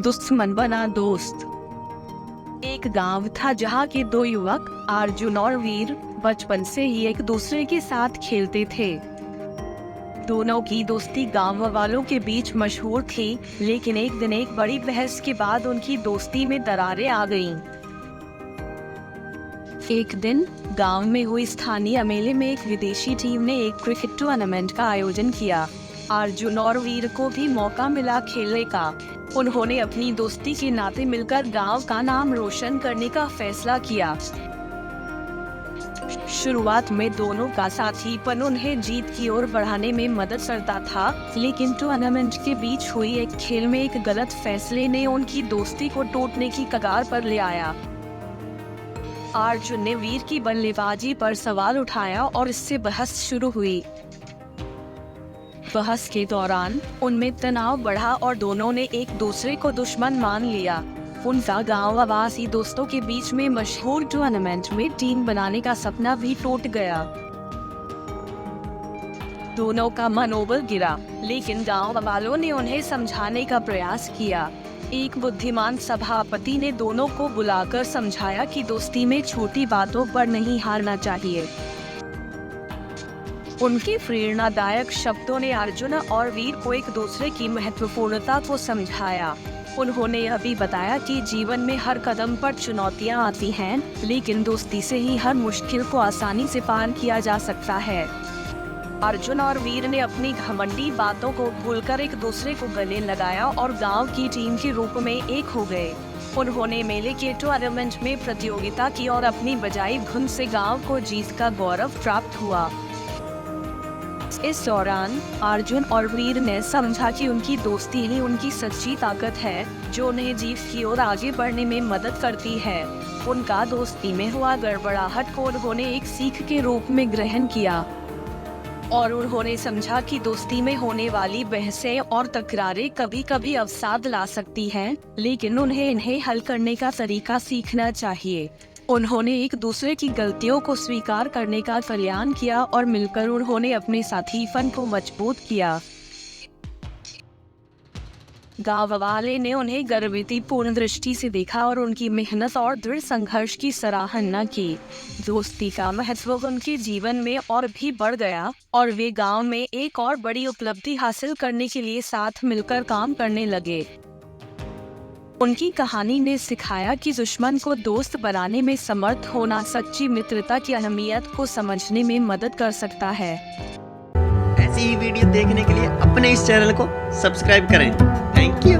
दुश्मन बना दोस्त। एक गांव था जहां के दो युवक अर्जुन और वीर बचपन से ही एक दूसरे के साथ खेलते थे। दोनों की दोस्ती गांव वालों के बीच मशहूर थी, लेकिन एक दिन एक बड़ी बहस के बाद उनकी दोस्ती में दरारें आ गईं। एक दिन गांव में हुई स्थानीय मेले में एक विदेशी टीम ने एक क्रिकेट टूर्नामेंट का आयोजन किया। अर्जुन और वीर को भी मौका मिला खेलने का। उन्होंने अपनी दोस्ती के नाते मिलकर गांव का नाम रोशन करने का फैसला किया। शुरुआत में दोनों का साथीपन उन्हें जीत की ओर बढ़ाने में मदद करता था, लेकिन टूर्नामेंट के बीच हुई एक खेल में एक गलत फैसले ने उनकी दोस्ती को टूटने की कगार पर ले आया। अर्जुन ने वीर की बल्लेबाजी पर सवाल उठाया और इससे बहस शुरू हुई। बहस के दौरान उनमें तनाव बढ़ा और दोनों ने एक दूसरे को दुश्मन मान लिया। उनका गांववासी दोस्तों के बीच में मशहूर टूर्नामेंट में टीम बनाने का सपना भी टूट गया। दोनों का मनोबल गिरा, लेकिन गांव वालों ने उन्हें समझाने का प्रयास किया। एक बुद्धिमान सभापति ने दोनों को बुलाकर समझाया कि दोस्ती में छोटी बातों पर नहीं हारना चाहिए। उनके प्रेरणादायक शब्दों ने अर्जुन और वीर को एक दूसरे की महत्वपूर्णता को समझाया। उन्होंने यह भी बताया कि जीवन में हर कदम पर चुनौतियां आती हैं, लेकिन दोस्ती से ही हर मुश्किल को आसानी से पार किया जा सकता है। अर्जुन और वीर ने अपनी घमंडी बातों को भूलकर एक दूसरे को गले लगाया और गांव की टीम के रूप में एक हो गए। उन्होंने मेले के टूर्नामेंट में प्रतियोगिता की और अपनी बजाई धुन से गांव को जीत का गौरव प्राप्त हुआ। इस दौरान अर्जुन और वीर ने समझा कि उनकी दोस्ती ही उनकी सच्ची ताकत है, जो उन्हें जीत की ओर आगे बढ़ने में मदद करती है। उनका दोस्ती में हुआ गड़बड़ाहट को उन्होंने एक सीख के रूप में ग्रहण किया और उन्होंने समझा कि दोस्ती में होने वाली बहसें और तकरारें कभी कभी अवसाद ला सकती हैं, लेकिन उन्हें इन्हें हल करने का तरीका सीखना चाहिए। उन्होंने एक दूसरे की गलतियों को स्वीकार करने का कल्याण किया और मिलकर उन्होंने अपने साथीपन को मजबूत किया। गांव वाले ने उन्हें गर्वितीपूर्ण दृष्टि से देखा और उनकी मेहनत और दृढ़ संघर्ष की सराहना की। दोस्ती का महत्व उनके जीवन में और भी बढ़ गया और वे गांव में एक और बड़ी उपलब्धि हासिल करने के लिए साथ मिलकर काम करने लगे। उनकी कहानी ने सिखाया कि दुश्मन को दोस्त बनाने में समर्थ होना सच्ची मित्रता की अहमियत को समझने में मदद कर सकता है। ऐसी ही वीडियो देखने के लिए अपने इस चैनल को सब्सक्राइब करें। Thank you.